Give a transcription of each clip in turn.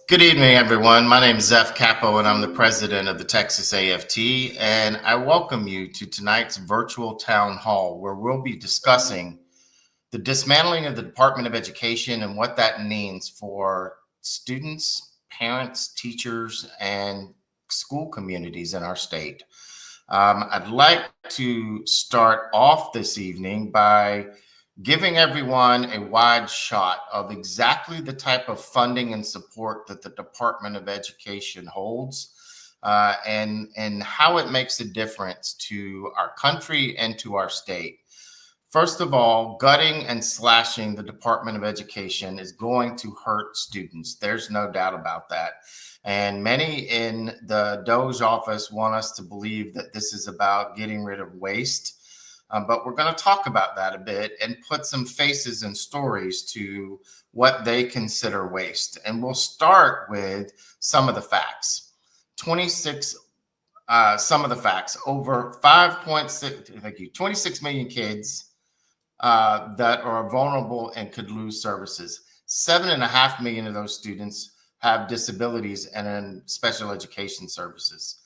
Good evening, everyone. My name is Zeph Capo, and I'm the president of the Texas AFT. And I welcome you to tonight's virtual town hall, where we'll be discussing the dismantling of the Department of Education and what that means for students, parents, teachers, and school communities in our state. I'd like to start off this evening by giving everyone a wide shot of exactly the type of funding and support that the Department of Education holds, and how it makes a difference to our country and to our state. First of all, gutting and slashing the Department of Education is going to hurt students. There's no doubt about that. And many in the Doge office want us to believe that this is about getting rid of waste. But we're going to talk about that a bit and put some faces and stories to what they consider waste. And we'll start with some of the facts. 26 some of the facts. Over 5.6, thank you, 26 million kids that are vulnerable and could lose services. 7.5 million of those students have disabilities and in special education services.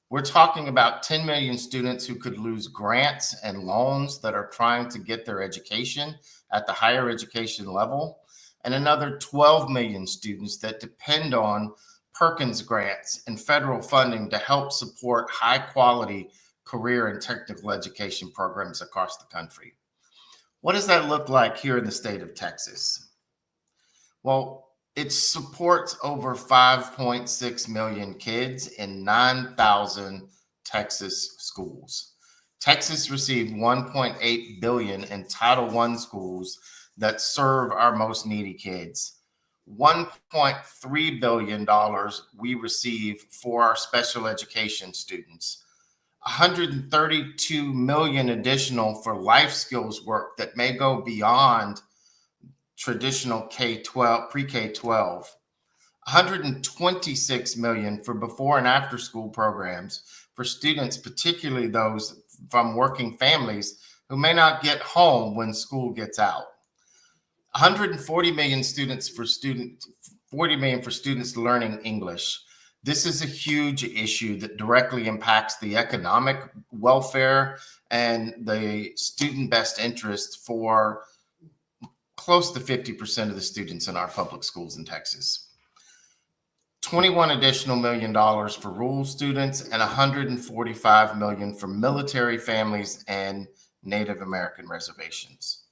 We're talking about 10 million students who could lose grants and loans that are trying to get their education at the higher education level, and another 12 million students that depend on Perkins grants and federal funding to help support high quality career and technical education programs across the country. What does that look like here in the state of Texas? Well, it supports over 5.6 million kids in 9,000 Texas schools. Texas received 1.8 billion in Title I schools that serve our most needy kids. $1.3 billion we receive for our special education students. 132 million additional for life skills work that may go beyond traditional K-12, pre-K-12, 126 million for before and after school programs for students, particularly those from working families who may not get home when school gets out. 140 million students for 40 million for students learning English. This is a huge issue that directly impacts the economic welfare and the student best interest for close to 50% of the students in our public schools in Texas. 21 additional million dollars for rural students and 145 million for military families and Native American reservations.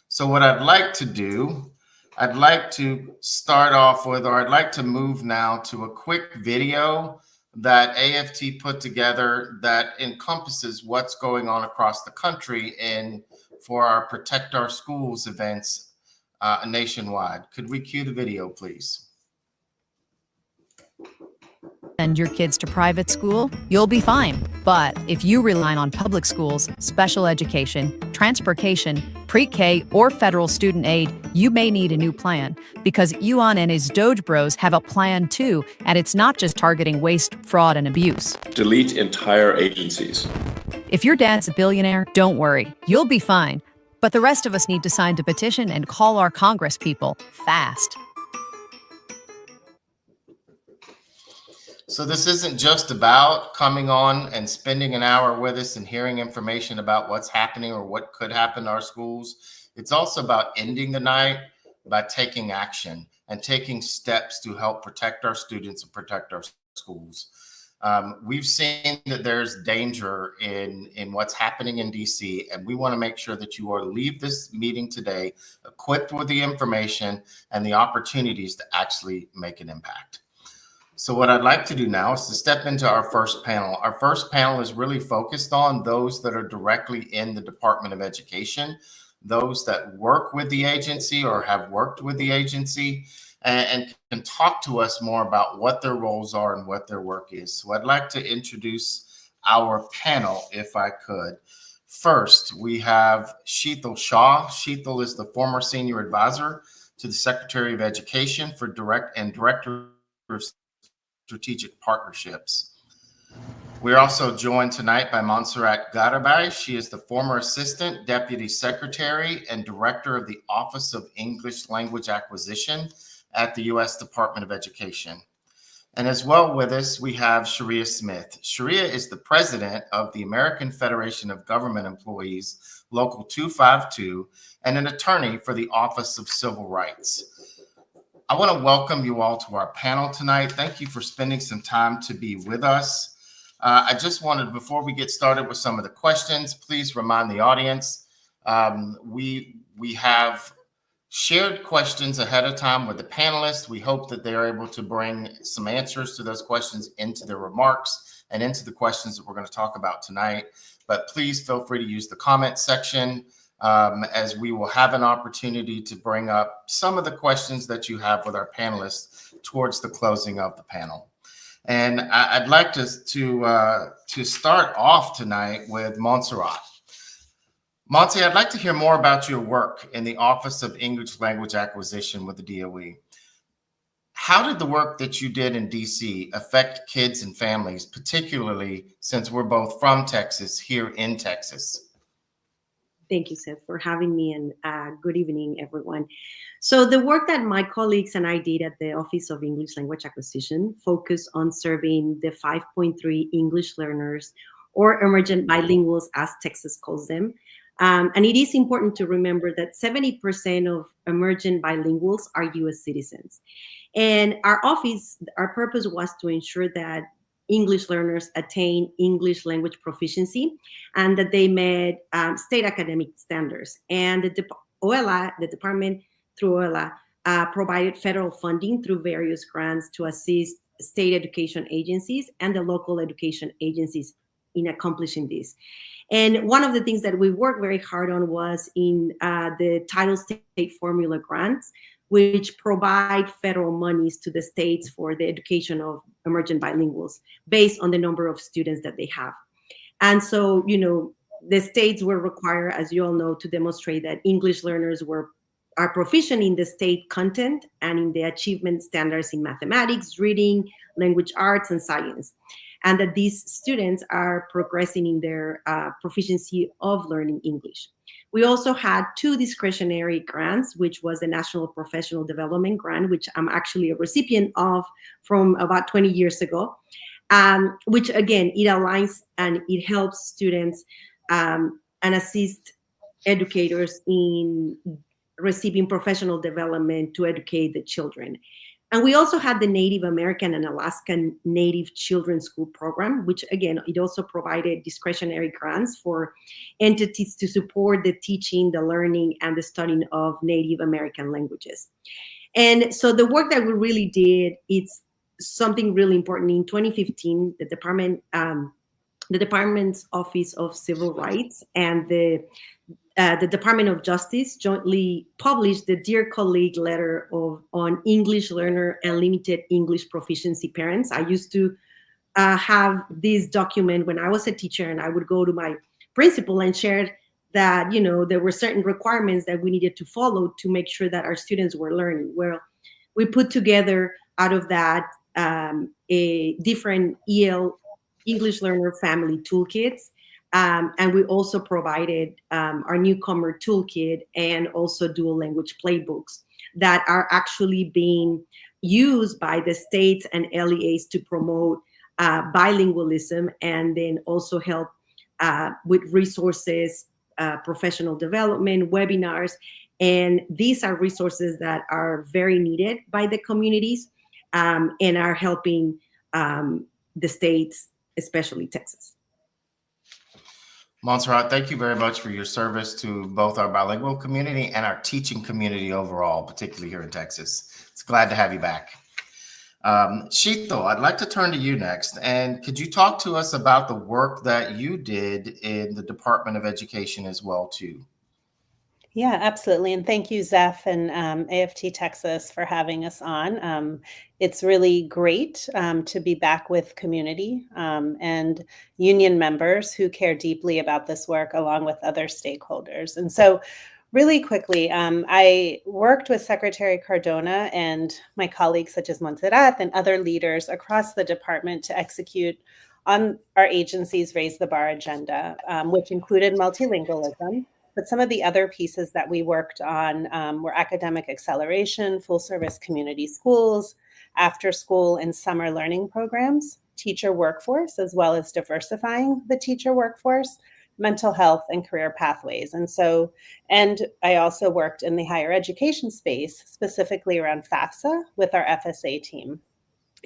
So what I'd like to do, I'd like to start off with, or I'd like to move now to a quick video that AFT put together that encompasses what's going on across the country and for our Protect Our Schools events nationwide. Could we cue the video, please? Send your kids to private school, you'll be fine. But if you rely on public schools, special education, transportation, pre-K, or federal student aid, you may need a new plan, because Yuan and his Doge Bros have a plan too, and it's not just targeting waste, fraud, and abuse. Delete entire agencies. If your dad's a billionaire, don't worry, you'll be fine. But the rest of us need to sign the petition and call our Congress people fast. So this isn't just about coming on and spending an hour with us and hearing information about what's happening or what could happen to our schools. It's also about ending the night by taking action and taking steps to help protect our students and protect our schools. We've seen that there's danger in what's happening in DC, and we want to make sure that you leave this meeting today equipped with the information and the opportunities to actually make an impact. So what I'd like to do now is to step into our first panel. Our first panel is really focused on those that are directly in the Department of Education, those that work with the agency or have worked with the agency, and can talk to us more about what their roles are and what their work is. So I'd like to introduce our panel, if I could. First, we have Sheetal Shah. Sheetal is the former senior advisor to the Secretary of Education for Director of Strategic Partnerships. We're also joined tonight by Montserrat Garibay. She is the former Assistant Deputy Secretary and Director of the Office of English Language Acquisition at the U.S. Department of Education. And as well with us, we have Sharia Smith. Sharia is the president of the American Federation of Government Employees, Local 252, and an attorney for the Office of Civil Rights. I want to welcome you all to our panel tonight. Thank you for spending some time to be with us. I just wanted, before we get started with some of the questions, please remind the audience, we have shared questions ahead of time with the panelists. We hope that they are able to bring some answers to those questions into their remarks and into the questions that we're going to talk about tonight. But please feel free to use the comment section as we will have an opportunity to bring up some of the questions that you have with our panelists towards the closing of the panel. And I'd like to start off tonight with Montserrat. Monty, I'd like to hear more about your work in the Office of English Language Acquisition with the DOE. How did the work that you did in DC affect kids and families, particularly since we're both from Texas, here in Texas? Thank you, Seth, for having me, and good evening, everyone. So the work that my colleagues and I did at the Office of English Language Acquisition focused on serving the 5.3 English learners, or emergent bilinguals, as Texas calls them. And it is important to remember that 70% of emergent bilinguals are U.S. citizens. And our purpose was to ensure that English learners attain English language proficiency and that they met state academic standards. And the department through OELA provided federal funding through various grants to assist state education agencies and the local education agencies in accomplishing this. And one of the things that we worked very hard on was in the Title State Formula grants, which provide federal monies to the states for the education of emergent bilinguals based on the number of students that they have. And so, the states were required, as you all know, to demonstrate that English learners are proficient in the state content and in the achievement standards in mathematics, reading, language arts, and science, and that these students are progressing in their proficiency of learning English. We also had 2 discretionary grants, which was the National Professional Development Grant, which I'm actually a recipient of from about 20 years ago, which again, it aligns and it helps students and assist educators in receiving professional development to educate the children. And we also had the Native American and Alaskan Native Children's School Program, which again, it also provided discretionary grants for entities to support the teaching, the learning, and the studying of Native American languages. And so the work that we really did, it's something really important. In 2015, the Department's Office of Civil Rights and the Department of Justice jointly published the Dear Colleague letter on English learner and limited English proficiency parents. I used to have this document when I was a teacher, and I would go to my principal and share that, there were certain requirements that we needed to follow to make sure that our students were learning. Well, we put together out of that a different EL English learner family toolkits. And we also provided our newcomer toolkit and also dual language playbooks that are actually being used by the states and LEAs to promote bilingualism, and then also help with resources, professional development, webinars. And these are resources that are very needed by the communities and are helping the states, especially Texas. Montserrat, thank you very much for your service to both our bilingual community and our teaching community overall, particularly here in Texas. It's glad to have you back. Shito, I'd like to turn to you next. And could you talk to us about the work that you did in the Department of Education as well, too? Yeah, absolutely. And thank you, Zeph and AFT Texas for having us on. It's really great to be back with community and union members who care deeply about this work, along with other stakeholders. And so really quickly, I worked with Secretary Cardona and my colleagues such as Montserrat and other leaders across the department to execute on our agency's Raise the Bar agenda, which included multilingualism, But some of the other pieces that we worked on were academic acceleration, full service community schools, after school and summer learning programs, teacher workforce, as well as diversifying the teacher workforce, mental health, and career pathways. And I also worked in the higher education space, specifically around FAFSA with our FSA team.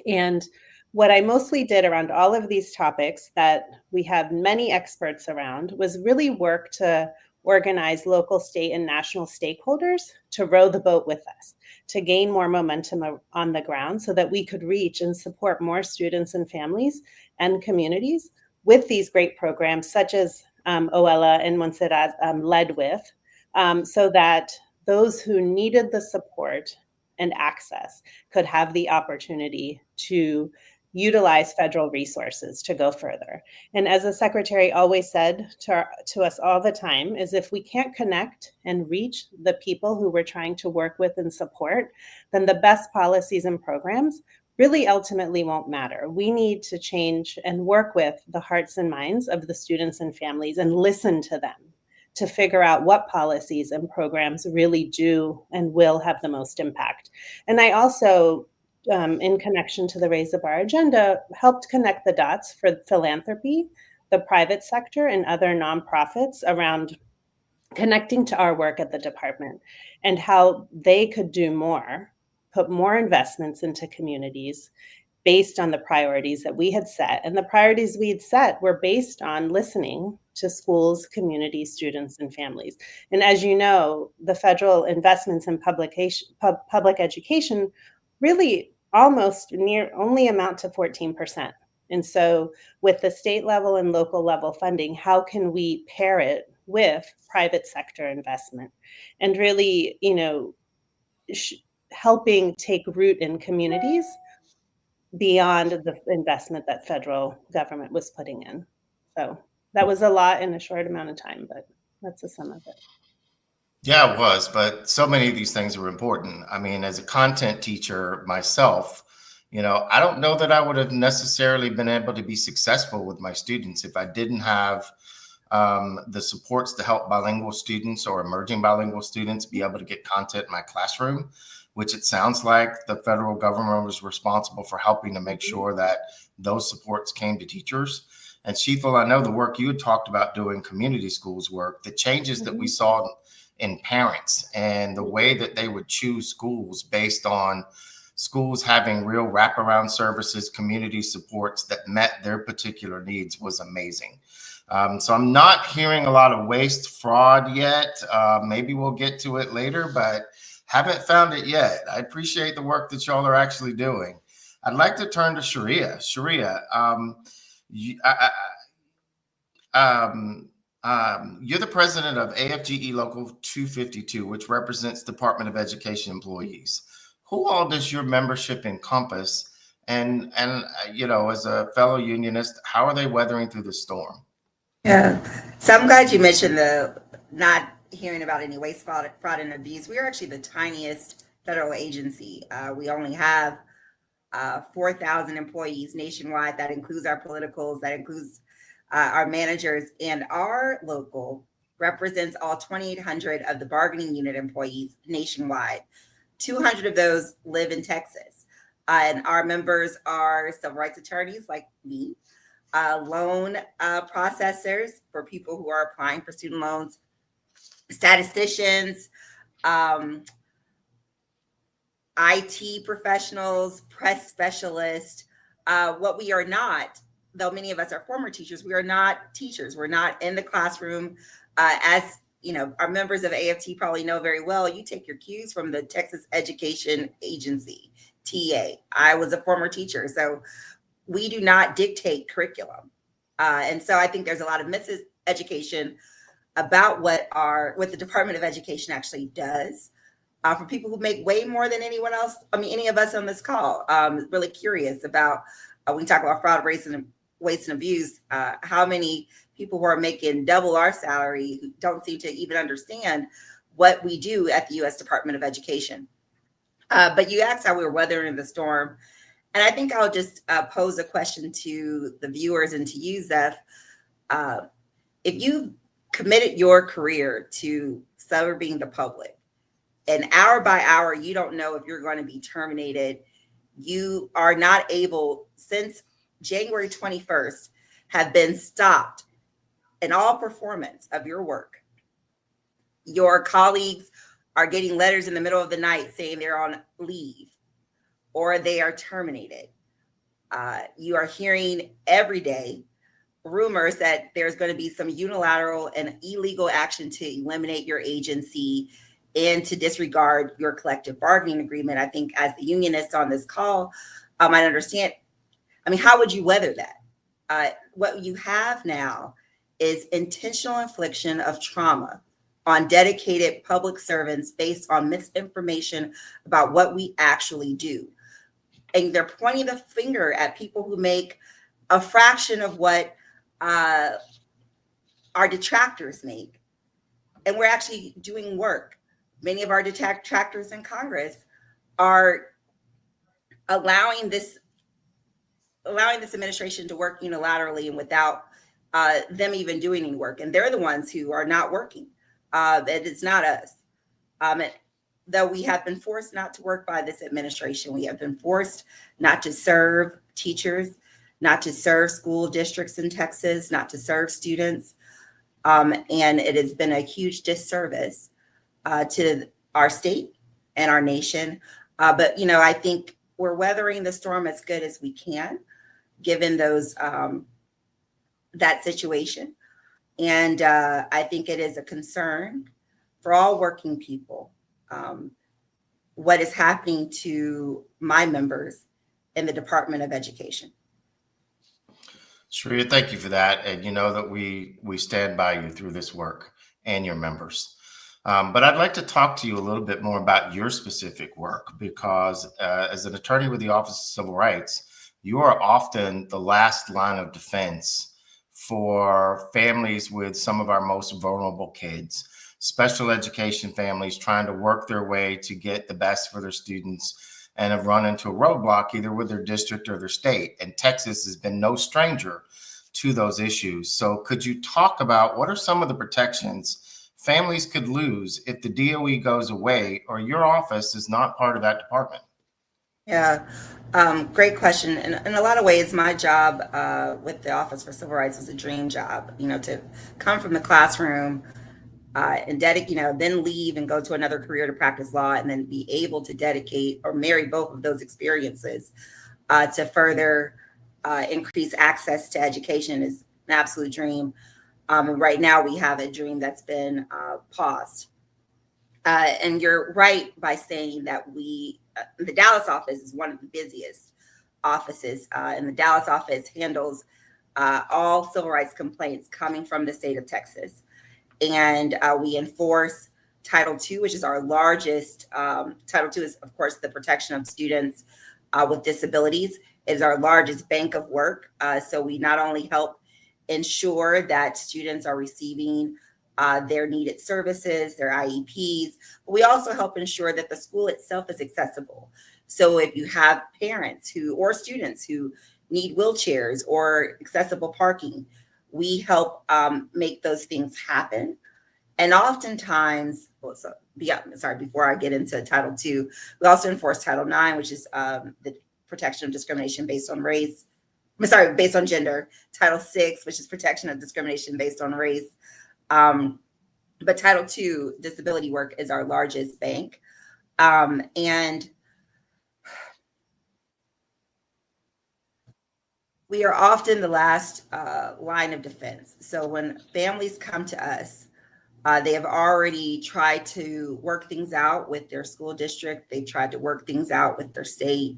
And what I mostly did around all of these topics that we have many experts around was really work to organize local, state, and national stakeholders to row the boat with us, to gain more momentum on the ground so that we could reach and support more students and families and communities with these great programs, such as OELA and Montserrat led with, so that those who needed the support and access could have the opportunity to utilize federal resources to go further. And as the secretary always said to us all the time, is if we can't connect and reach the people who we're trying to work with and support, then the best policies and programs really ultimately won't matter. We need to change and work with the hearts and minds of the students and families and listen to them to figure out what policies and programs really do and will have the most impact. And I also, in connection to the Raise the Bar agenda, helped connect the dots for philanthropy, the private sector, and other nonprofits around connecting to our work at the department and how they could do more, put more investments into communities based on the priorities that we had set. And the priorities we had set were based on listening to schools, communities, students, and families. And as you know, the federal investments in public education really almost only amount to 14%. And so with the state level and local level funding, how can we pair it with private sector investment and really, helping take root in communities beyond the investment that federal government was putting in. So that was a lot in a short amount of time, but that's the sum of it. Yeah, it was, but so many of these things are important. I mean, as a content teacher myself, I don't know that I would have necessarily been able to be successful with my students if I didn't have the supports to help bilingual students or emerging bilingual students be able to get content in my classroom, which it sounds like the federal government was responsible for helping to make sure that those supports came to teachers. And Sheetal, I know the work you had talked about doing community schools work, the changes that we saw in parents and the way that they would choose schools based on schools having real wraparound services, community supports that met their particular needs was amazing. So I'm not hearing a lot of waste fraud yet. Maybe we'll get to it later, but haven't found it yet. I appreciate the work that y'all are actually doing. I'd like to turn to Sharia. Sharia, you're the president of AFGE Local 252, which represents Department of Education employees. Who all does your membership encompass? And as a fellow unionist, how are they weathering through the storm? Yeah, so I'm glad you mentioned the not hearing about any waste, fraud, and abuse. We are actually the tiniest federal agency. We only have 4,000 employees nationwide. That includes our politicals, that includes our managers, and our local represents all 2,800 of the bargaining unit employees nationwide. 200 of those live in Texas. And our members are civil rights attorneys like me, loan processors for people who are applying for student loans, statisticians, IT professionals, press specialists. What we are not, though many of us are former teachers, we are not teachers. We're not in the classroom. As our members of AFT probably know very well, you take your cues from the Texas Education Agency, TA. I was a former teacher, so we do not dictate curriculum. And so I think there's a lot of miseducation about what the Department of Education actually does. For people who make way more than anyone else, any of us on this call, really curious about, when we talk about fraud, waste, and abuse, how many people who are making double our salary who don't seem to even understand what we do at the U.S. Department of Education. But you asked how we were weathering the storm. And I think I'll just pose a question to the viewers and to you, Zeph. If you committed your career to serving the public. And hour by hour, you don't know if you're going to be terminated. You are not able, since January 21st, have been stopped in all performance of your work. Your colleagues are getting letters in the middle of the night saying they're on leave or they are terminated. You are hearing every day rumors that there's going to be some unilateral and illegal action to eliminate your agency and to disregard your collective bargaining agreement. I think as the unionists on this call, I understand. I mean, how would you weather that? What you have now is intentional infliction of trauma on dedicated public servants based on misinformation about what we actually do. And they're pointing the finger at people who make a fraction of what our detractors make. And we're actually doing work. Many of our detractors in Congress are allowing this administration to work unilaterally and without them even doing any work. And they're the ones who are not working. It's not us. Though we have been forced not to work by this administration, we have been forced not to serve teachers, not to serve school districts in Texas, not to serve students. And it has been a huge disservice to our state and our nation. But, I think we're weathering the storm as good as we can, given that situation. And I think it is a concern for all working people, what is happening to my members in the Department of Education. Sharia, thank you for that. And you know that we stand by you through this work and your members. But I'd like to talk to you a little bit more about your specific work, because as an attorney with the Office of Civil Rights, you are often the last line of defense for families with some of our most vulnerable kids, special education families trying to work their way to get the best for their students and have run into a roadblock either with their district or their state. And Texas has been no stranger to those issues. So could you talk about what are some of the protections families could lose if the DOE goes away or your office is not part of that department? Yeah, great question. And in a lot of ways, my job with the Office for Civil Rights was a dream job, to come from the classroom and then leave and go to another career to practice law, and then be able to dedicate or marry both of those experiences to further increase access to education is an absolute dream. And right now we have a dream that's been paused. And you're right by saying that the Dallas office is one of the busiest offices, and the Dallas office handles all civil rights complaints coming from the state of Texas. And we enforce Title II, which is our largest. Title II is, of course, the protection of students with disabilities. It is our largest bank of work. So we not only help ensure that students are receiving their needed services, their IEPs, but we also help ensure that the school itself is accessible. So if you have parents or students who need wheelchairs or accessible parking, we help make those things happen. And oftentimes, before I get into Title II, we also enforce Title IX, which is the protection of discrimination based on race. Based on gender. Title VI, which is protection of discrimination based on race. But Title II, disability work, is our largest bank. And we are often the last line of defense. So when families come to us, they have already tried to work things out with their school district. They've tried to work things out with their state.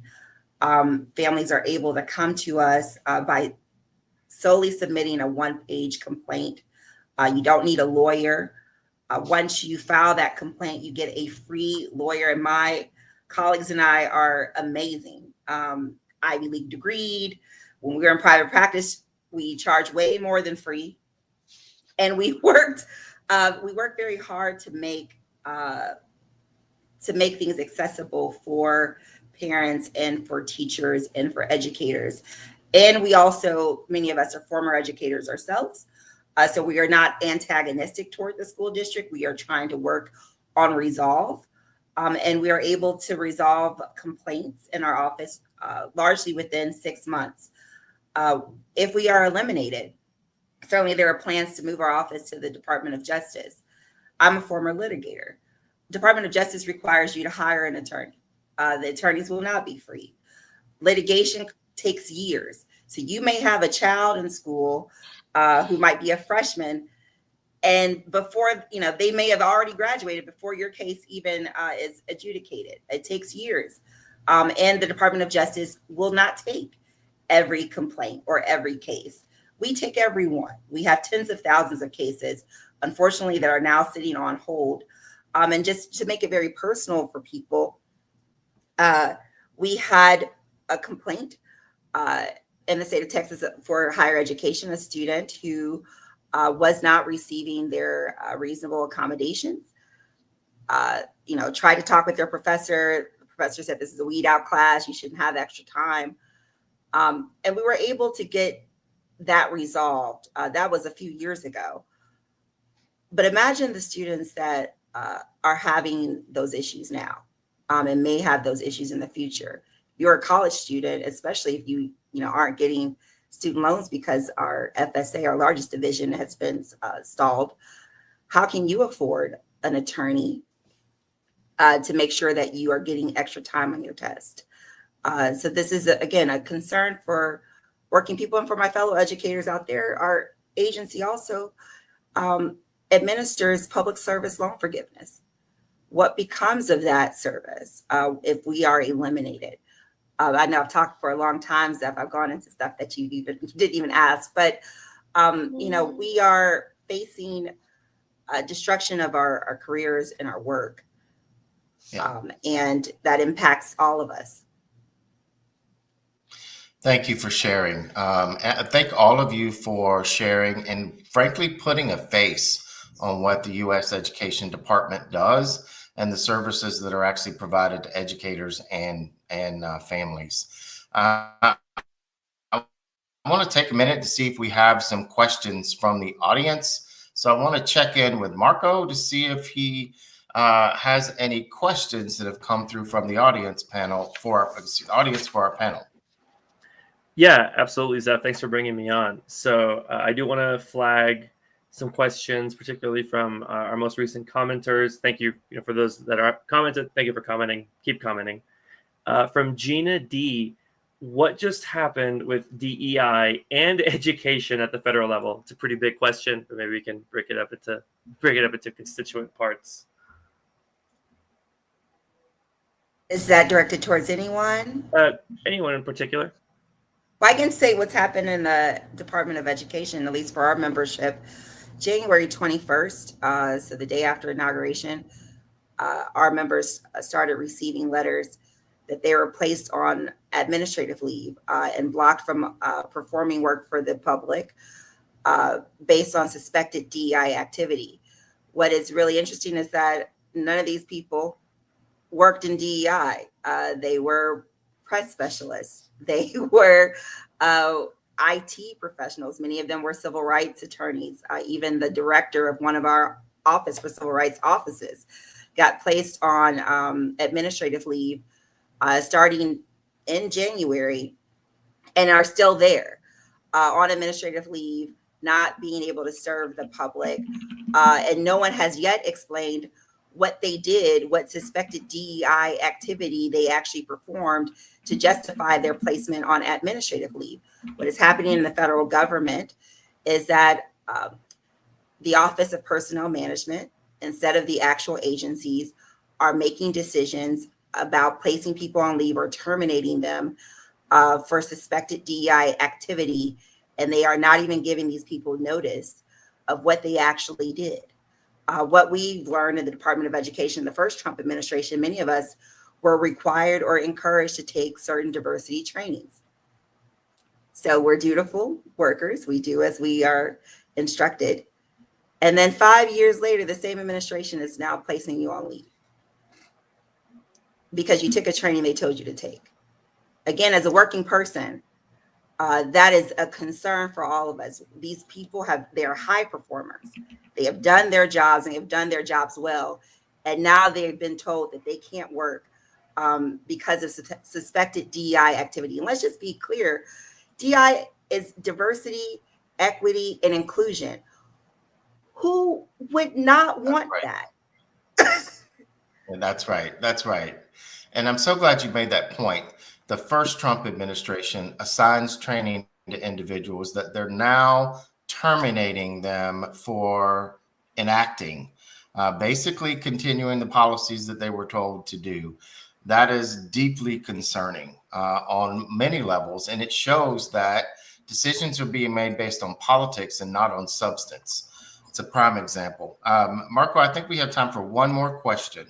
Families are able to come to us by solely submitting a one-page complaint. You don't need a lawyer. Once you file that complaint, you get a free lawyer. And my colleagues and I are amazing. Ivy League degreed. When we were in private practice, we charged way more than free. And we worked very hard to make things accessible for parents and for teachers and for educators. And we also, many of us are former educators ourselves. So we are not antagonistic toward the school district. We are trying to work on resolve. And we are able to resolve complaints in our office largely within 6 months. If we are eliminated, certainly there are plans to move our office to the Department of Justice. I'm a former litigator. Department of Justice requires you to hire an attorney. The attorneys will not be free. Litigation takes years. So you may have a child in school who might be a freshman, and before, they may have already graduated before your case even is adjudicated. It takes years. And the Department of Justice will not take every complaint or every case. We take every one. We have tens of thousands of cases, unfortunately, that are now sitting on hold. And just to make it very personal for people, we had a complaint in the state of Texas for higher education, a student who was not receiving their reasonable accommodations. Tried to talk with their professor. The professor said, this is a weed out class. You shouldn't have extra time. And we were able to get that resolved. That was a few years ago. But imagine the students that are having those issues now and may have those issues in the future. You're a college student, especially if you aren't getting student loans because our FSA, our largest division, has been stalled. How can you afford an attorney to make sure that you are getting extra time on your test? So this is, again, a concern for working people and for my fellow educators out there. Our agency also administers public service loan forgiveness. What becomes of that service if we are eliminated? I know I've talked for a long time, Zeph. I've gone into stuff that you didn't even ask, but we are facing destruction of our careers and our work, and that impacts all of us. Thank you for sharing. I thank all of you for sharing and frankly putting a face on what the U.S. Education Department does and the services that are actually provided to educators and families. I want to take a minute to see if we have some questions from the audience. So I want to check in with Marco to see if he has any questions that have come through from the audience for our panel. Yeah, absolutely, Zeph. Thanks for bringing me on. So I do want to flag some questions, particularly from our most recent commenters. Thank you, for those that are commented. Thank you for commenting. Keep commenting. From Gina D, what just happened with DEI and education at the federal level? It's a pretty big question, but maybe we can break it up into constituent parts. Is that directed towards anyone? Anyone in particular? Well, I can say what's happened in the Department of Education, at least for our membership. January 21st, so the day after inauguration, our members started receiving letters that they were placed on administrative leave and blocked from performing work for the public based on suspected DEI activity. What is really interesting is that none of these people worked in DEI. They were press specialists. They were IT professionals. Many of them were civil rights attorneys. Even the director of one of our office for civil rights offices got placed on administrative leave starting in January and are still there on administrative leave, not being able to serve the public. And no one has yet explained what they did, what suspected DEI activity they actually performed to justify their placement on administrative leave. What is happening in the federal government is that the Office of Personnel Management, instead of the actual agencies, are making decisions about placing people on leave or terminating them for suspected DEI activity. And they are not even giving these people notice of what they actually did. What we learned in the Department of Education, the first Trump administration, many of us were required or encouraged to take certain diversity trainings. So we're dutiful workers. We do as we are instructed. And then 5 years later, the same administration is now placing you on leave because you took a training they told you to take. Again, as a working person, That is a concern for all of us. These people they're high performers. They have done their jobs and have done their jobs well. And now they've been told that they can't work because of suspected DEI activity. And let's just be clear, DEI is diversity, equity, and inclusion. Who would not want that? Yeah, that's right. That's right. And I'm so glad you made that point. The first Trump administration assigns training to individuals that they're now terminating them for enacting, basically continuing the policies that they were told to do. That is deeply concerning on many levels. And it shows that decisions are being made based on politics and not on substance. It's a prime example. Marco, I think we have time for one more question.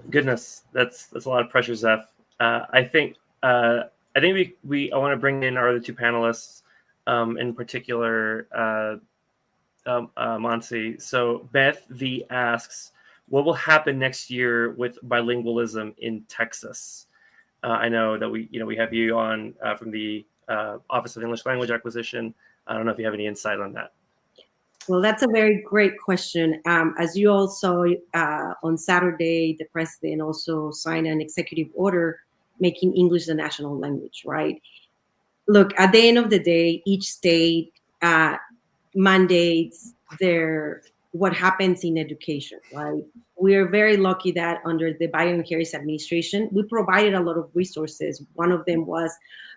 Goodness, that's a lot of pressure, Zeph. I think I want to bring in our other two panelists, in particular, Monsi. So Beth V asks, what will happen next year with bilingualism in Texas? I know that we have you on from the Office of English Language Acquisition. I don't know if you have any insight on that. Well, that's a very great question. As you all saw on Saturday, the president also signed an executive order making English the national language, right? Look, at the end of the day, each state mandates what happens in education, right? We are very lucky that under the Biden-Harris administration, we provided a lot of resources. One of them was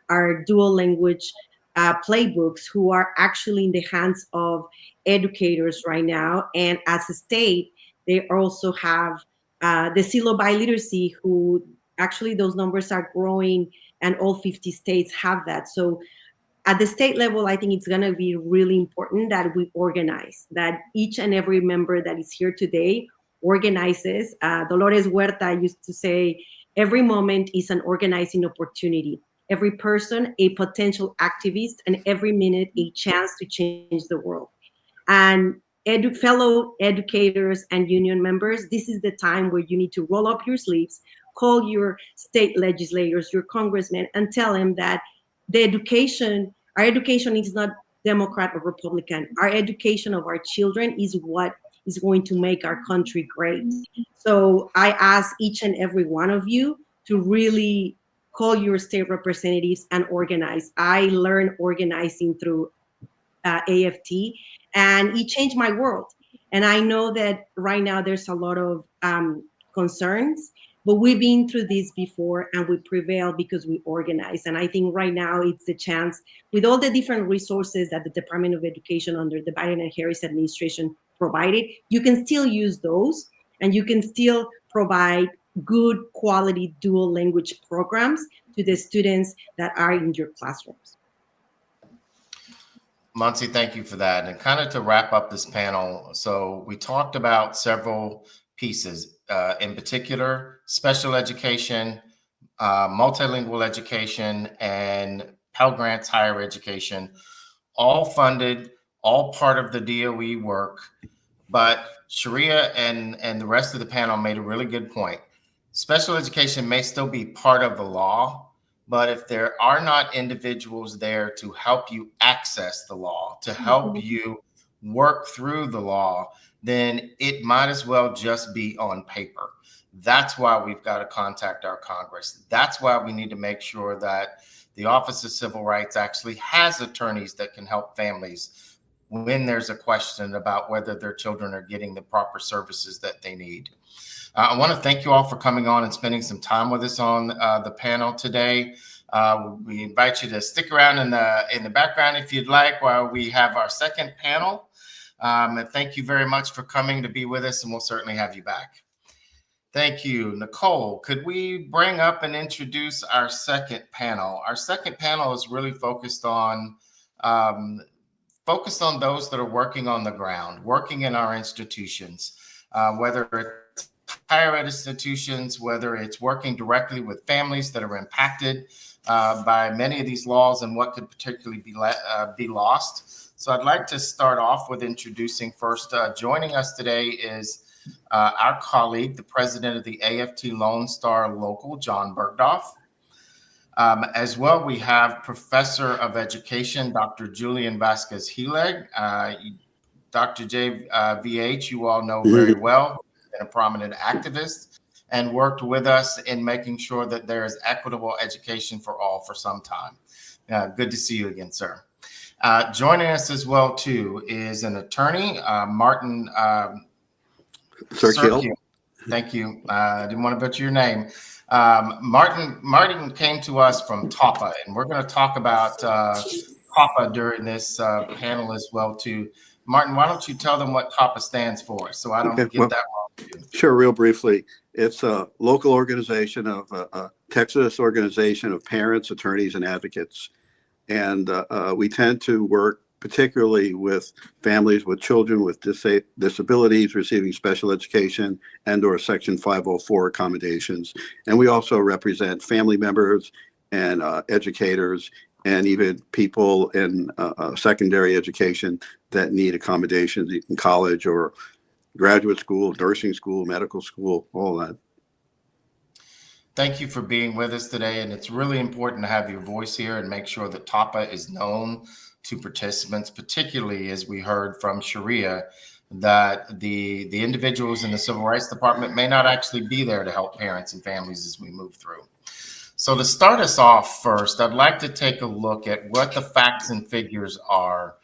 our dual language playbooks, who are actually in the hands of educators right now. And as a state, they also have the Silo Biliteracy, who actually those numbers are growing, and all 50 states have that. So at the state level, I think it's going to be really important that we organize, that each and every member that is here today organizes. Dolores Huerta used to say, every moment is an organizing opportunity. Every person, a potential activist, and every minute, a chance to change the world. And fellow educators and union members, this is the time where you need to roll up your sleeves, call your state legislators, your congressmen, and tell them that our education is not Democrat or Republican. Our education of our children is what is going to make our country great. So I ask each and every one of you to really call your state representatives and organize. I learned organizing through AFT, and it changed my world. And I know that right now there's a lot of concerns, but we've been through this before and we prevail because we organize. And I think right now it's the chance, with all the different resources that the Department of Education under the Biden and Harris administration provided, you can still use those, and you can still provide good quality dual language programs to the students that are in your classrooms. Monsi, thank you for that. And kind of to wrap up this panel, so we talked about several pieces, in particular, special education, multilingual education, and Pell Grants higher education, all funded, all part of the DOE work. But Sharia and the rest of the panel made a really good point. Special education may still be part of the law, but if there are not individuals there to help you access the law, to help you work through the law, then it might as well just be on paper. That's why we've got to contact our Congress. That's why we need to make sure that the Office of Civil Rights actually has attorneys that can help families when there's a question about whether their children are getting the proper services that they need. I want to thank you all for coming on and spending some time with us on the panel today. We invite you to stick around in the background if you'd like while we have our second panel. And thank you very much for coming to be with us, and we'll certainly have you back. Thank you. Nicole, could we bring up and introduce our second panel? Our second panel is really focused on those that are working on the ground, working in our institutions, whether it's higher ed institutions, whether it's working directly with families that are impacted by many of these laws and what could particularly be lost. So I'd like to start off with introducing first, joining us today is our colleague, the president of the AFT Lone Star Local, John Bergdorf. As well, we have Professor of Education, Dr. Julian Vasquez-Heleg. Dr. JVH, you all know very well, been a prominent activist and worked with us in making sure that there is equitable education for all for some time. Good to see you again, sir. Joining us as well, too, is an attorney, Martin Serkiel. Thank you. I didn't want to butcher your name. Martin came to us from TAPA, and we're going to talk about TAPA during this panel as well, too. Martin, why don't you tell them what TAPA stands for so I don't get that wrong? Sure, real briefly. It's a local organization of a Texas organization of parents, attorneys, and advocates. And we tend to work particularly with families with children with disabilities receiving special education and or Section 504 accommodations. And we also represent family members and educators and even people in secondary education that need accommodations in college or graduate school, nursing school, medical school, all that. Thank you for being with us today. And it's really important to have your voice here and make sure that TAPA is known to participants, particularly as we heard from Sharia, that the individuals in the Civil Rights Department may not actually be there to help parents and families as we move through. So to start us off first, I'd like to take a look at what the facts and figures are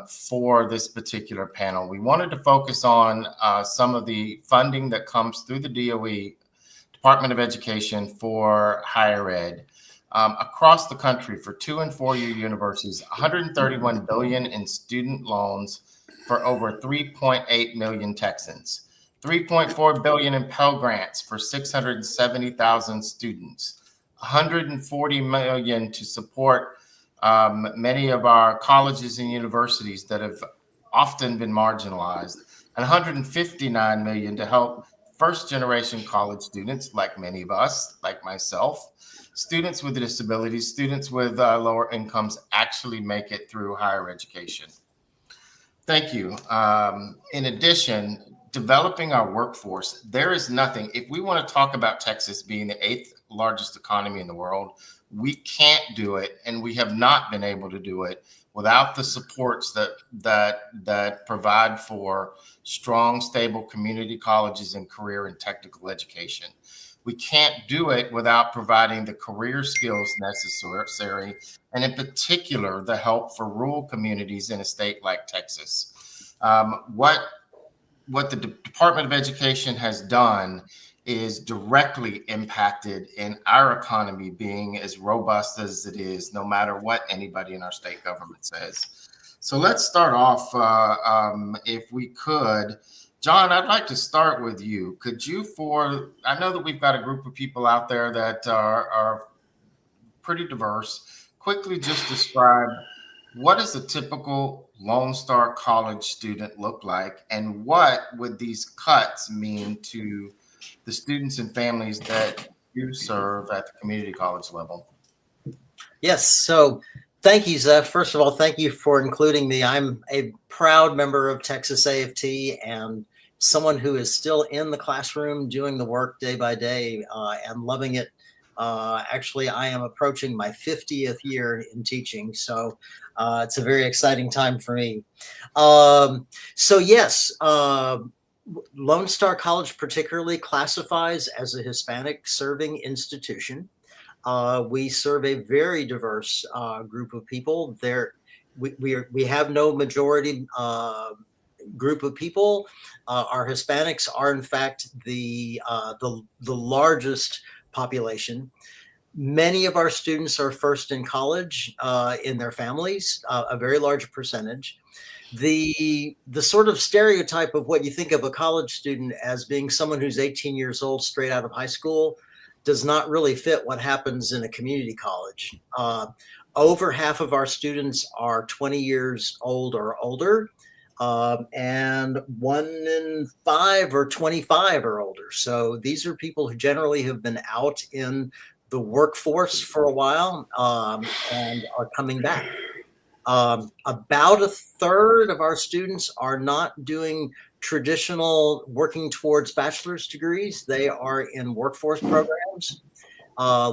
for this particular panel. We wanted to focus on some of the funding that comes through the DOE, Department of Education, for higher ed across the country for 2- and 4-year universities, $131 billion in student loans for over 3.8 million Texans, $3.4 billion in Pell Grants for 670,000 students, $140 million to support many of our colleges and universities that have often been marginalized, and $159 million to help first-generation college students, like many of us, like myself, students with disabilities, students with lower incomes, actually make it through higher education. Thank you. In addition, developing our workforce, there is nothing. If we want to talk about Texas being the 8th largest economy in the world, we can't do it, and we have not been able to do it without the supports that provide for strong, stable community colleges and career and technical education. We can't do it without providing the career skills necessary, and in particular, the help for rural communities in a state like Texas. What the Department of Education has done is directly impacted in our economy being as robust as it is, no matter what anybody in our state government says. So let's start off, if we could. John, I'd like to start with you. Could you, I know that we've got a group of people out there that are pretty diverse, quickly just describe what does a typical Lone Star College student look like, and what would these cuts mean to the students and families that you serve at the community college level? Yes, so thank you, Zeph. First of all, thank you for including me. I'm a proud member of Texas AFT and someone who is still in the classroom doing the work day by day and loving it. Actually, I am approaching my 50th year in teaching, so it's a very exciting time for me. So yes, Lone Star College particularly classifies as a Hispanic serving institution. We serve a very diverse group of people. We have no majority group of people. Our Hispanics are in fact the largest population. Many of our students are first in college in their families, a very large percentage. The sort of stereotype of what you think of a college student as being someone who's 18 years old straight out of high school does not really fit what happens in a community college. Over half of our students are 20 years old or older, and 1 in 5 or 25 or older. So these are people who generally have been out in the workforce for a while and are coming back. About a third of our students are not doing traditional working towards bachelor's degrees. They are in workforce programs.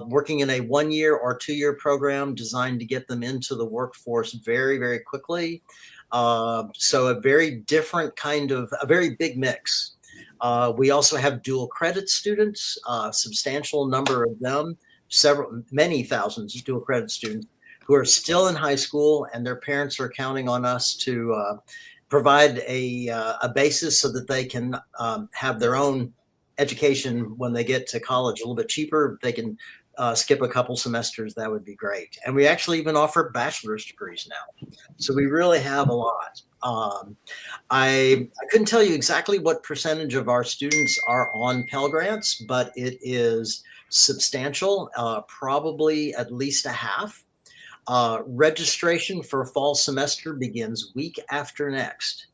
working in a 1 year or 2 year program designed to get them into the workforce very, very quickly. So a very different kind of, a very big mix. We also have dual credit students, a substantial number of them, many thousands of dual credit students who are still in high school, and their parents are counting on us to provide a basis so that they can have their own education when they get to college a little bit cheaper. If they can skip a couple semesters, that would be great. And we actually even offer bachelor's degrees now. So we really have a lot. I couldn't tell you exactly what percentage of our students are on Pell Grants, but it is substantial, probably at least a half. Registration for fall semester begins week after next,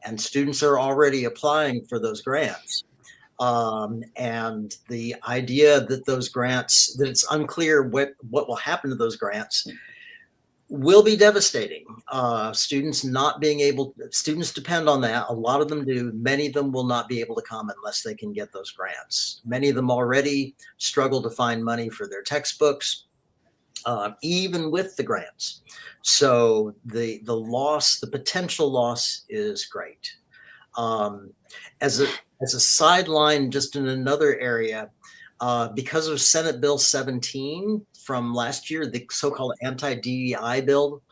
and students are already applying for those grants. And the idea that those grants, that it's unclear what will happen to those grants, will be devastating. Students depend on that. A lot of them do. Many of them will not be able to come unless they can get those grants. Many of them already struggle to find money for their textbooks, even with the grants. So the potential loss is great. As a sideline, just in another area, because of Senate Bill 17 from last year, the so-called anti-DEI bill,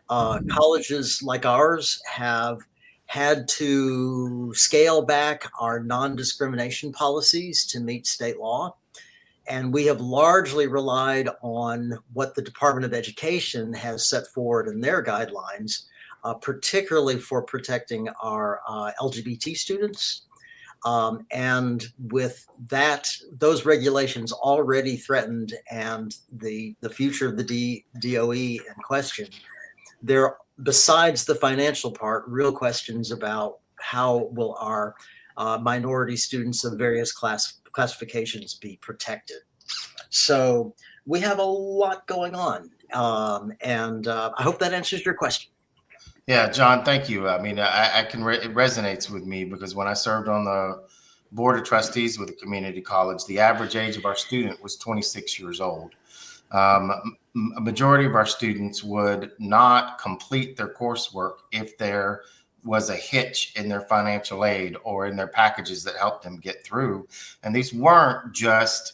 colleges like ours have had to scale back our non-discrimination policies to meet state law. And we have largely relied on what the Department of Education has set forward in their guidelines, particularly for protecting our LGBT students. And with that, those regulations already threatened and the future of the DOE in question, there, besides the financial part, real questions about how will our minority students of various classifications be protected. So we have a lot going on, and I hope that answers your question. Yeah, John, thank you. I mean, it resonates with me because when I served on the board of trustees with a community college, the average age of our student was 26 years old. A majority of our students would not complete their coursework if there was a hitch in their financial aid or in their packages that helped them get through. And these weren't just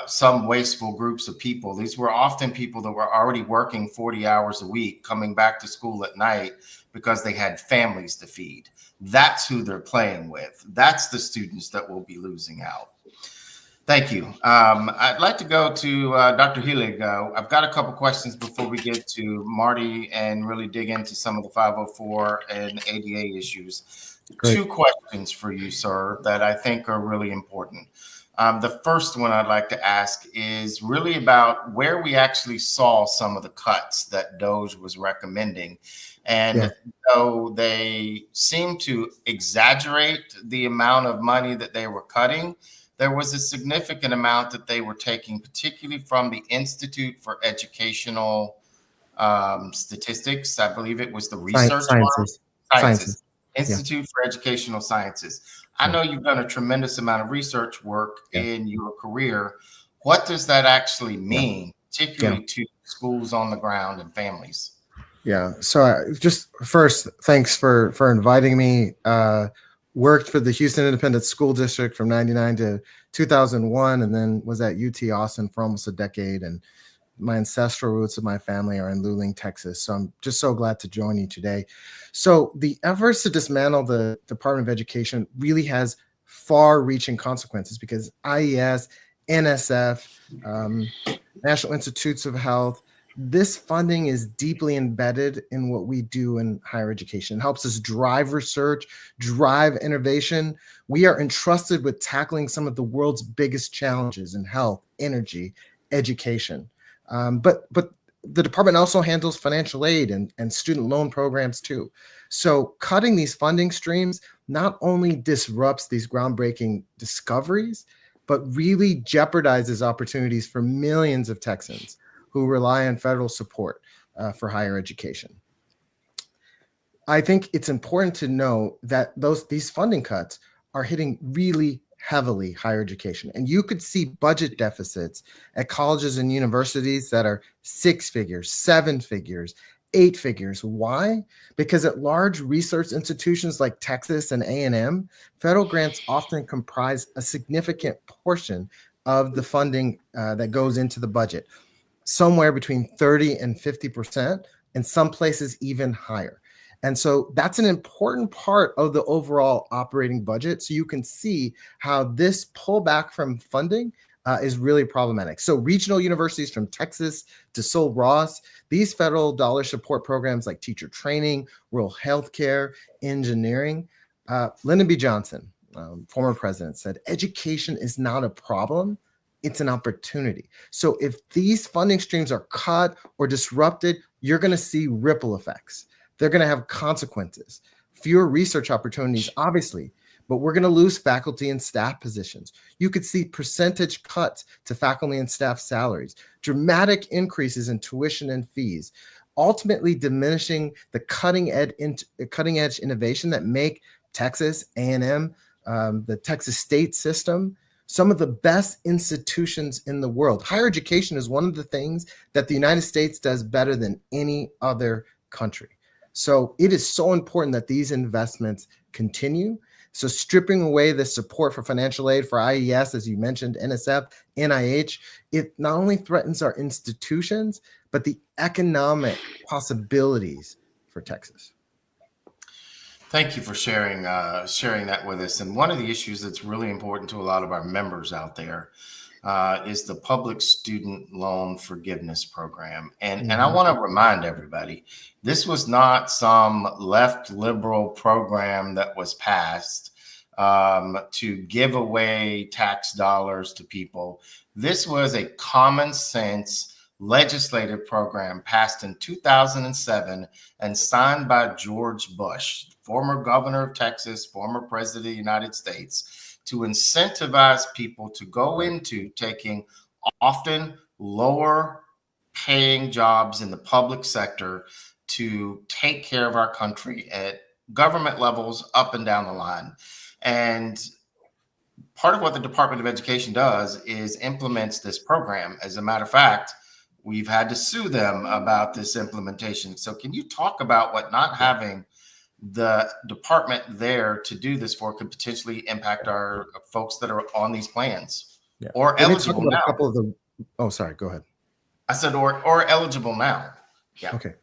some wasteful groups of people. These were often people that were already working 40 hours a week, coming back to school at night because they had families to feed. That's who they're playing with. That's the students that will be losing out. Thank you. I'd like to go to Dr. Helig. I've got a couple questions before we get to Marty and really dig into some of the 504 and ADA issues. Great. 2 questions for you, sir, that I think are really important. The first one I'd like to ask is really about where we actually saw some of the cuts that DOGE was recommending. And though they seem to exaggerate the amount of money that they were cutting, there was a significant amount that they were taking, particularly from the Institute for Educational Statistics. I believe it was the research Sciences. Institute for Educational Sciences. I know you've done a tremendous amount of research work in your career. What does that actually mean, particularly to schools on the ground and families? Yeah. So just first, thanks for inviting me. Worked for the Houston Independent School District from 99 to 2001, and then was at UT Austin for almost a decade. And my ancestral roots of my family are in Luling, Texas. So I'm just so glad to join you today. So the efforts to dismantle the Department of Education really has far-reaching consequences because IES, NSF, National Institutes of Health, this funding is deeply embedded in what we do in higher education. It helps us drive research, drive innovation. We are entrusted with tackling some of the world's biggest challenges in health, energy, education. But the department also handles financial aid and student loan programs too. So cutting these funding streams not only disrupts these groundbreaking discoveries, but really jeopardizes opportunities for millions of Texans who rely on federal support for higher education. I think it's important to know that these funding cuts are hitting really heavily higher education. And you could see budget deficits at colleges and universities that are 6 figures, 7 figures, 8 figures. Why? Because at large research institutions like Texas and A&M, federal grants often comprise a significant portion of the funding that goes into the budget, somewhere between 30 and 50%, in some places even higher. And so that's an important part of the overall operating budget. So you can see how this pullback from funding is really problematic. So regional universities from Texas to Sul Ross, these federal dollar support programs like teacher training, rural healthcare, engineering. Lyndon B. Johnson, former president, said, education is not a problem, it's an opportunity. So if these funding streams are cut or disrupted, you're going to see ripple effects. They're going to have consequences. Fewer research opportunities, obviously, but we're going to lose faculty and staff positions. You could see percentage cuts to faculty and staff salaries, dramatic increases in tuition and fees, ultimately diminishing the cutting edge innovation that make Texas, A&M, the Texas state system, some of the best institutions in the world. Higher education is one of the things that the United States does better than any other country. So it is so important that these investments continue. So stripping away the support for financial aid for IES, as you mentioned, NSF, NIH, it not only threatens our institutions, but the economic possibilities for Texas. Thank you for sharing that with us. And one of the issues that's really important to a lot of our members out there is the public student loan forgiveness program. And I want to remind everybody, this was not some left liberal program that was passed to give away tax dollars to people. This was a common sense legislative program passed in 2007 and signed by George Bush, former governor of Texas, former president of the United States, to incentivize people to go into taking often lower paying jobs in the public sector to take care of our country at government levels up and down the line. And part of what the Department of Education does is implements this program. As a matter of fact, we've had to sue them about this implementation. So can you talk about what not having the department there to do this for could potentially impact our folks that are on these plans or eligible now? Oh, sorry, go ahead. I said, or eligible now. Yeah. Okay.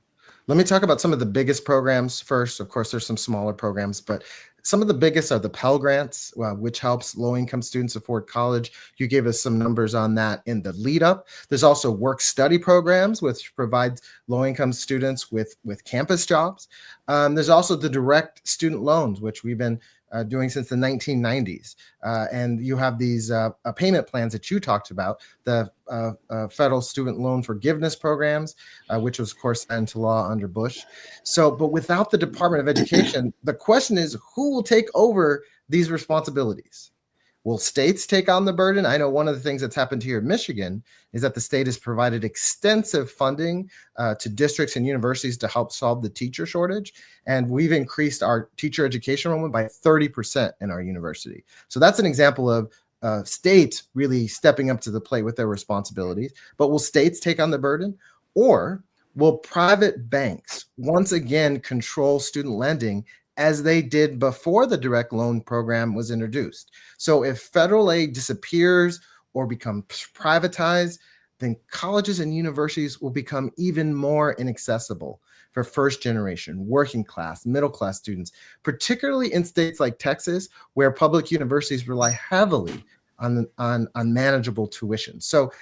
Let me talk about some of the biggest programs first. Of course, there's some smaller programs, but some of the biggest are the Pell Grants, which helps low-income students afford college. You gave us some numbers on that in the lead up. There's also work-study programs, which provides low-income students with campus jobs. There's also the direct student loans, which we've been doing since the 1990s. And you have these payment plans that you talked about, the federal student loan forgiveness programs, which was, of course, signed into law under Bush. So, but without the Department of Education, the question is, who will take over these responsibilities? Will states take on the burden? I know one of the things that's happened here in Michigan is that the state has provided extensive funding to districts and universities to help solve the teacher shortage. And we've increased our teacher education enrollment by 30% in our university. So that's an example of states really stepping up to the plate with their responsibilities. But will states take on the burden? Or will private banks once again control student lending as they did before the direct loan program was introduced? So if federal aid disappears or becomes privatized, then colleges and universities will become even more inaccessible for first generation, working class, middle class students, particularly in states like Texas, where public universities rely heavily on manageable tuition. So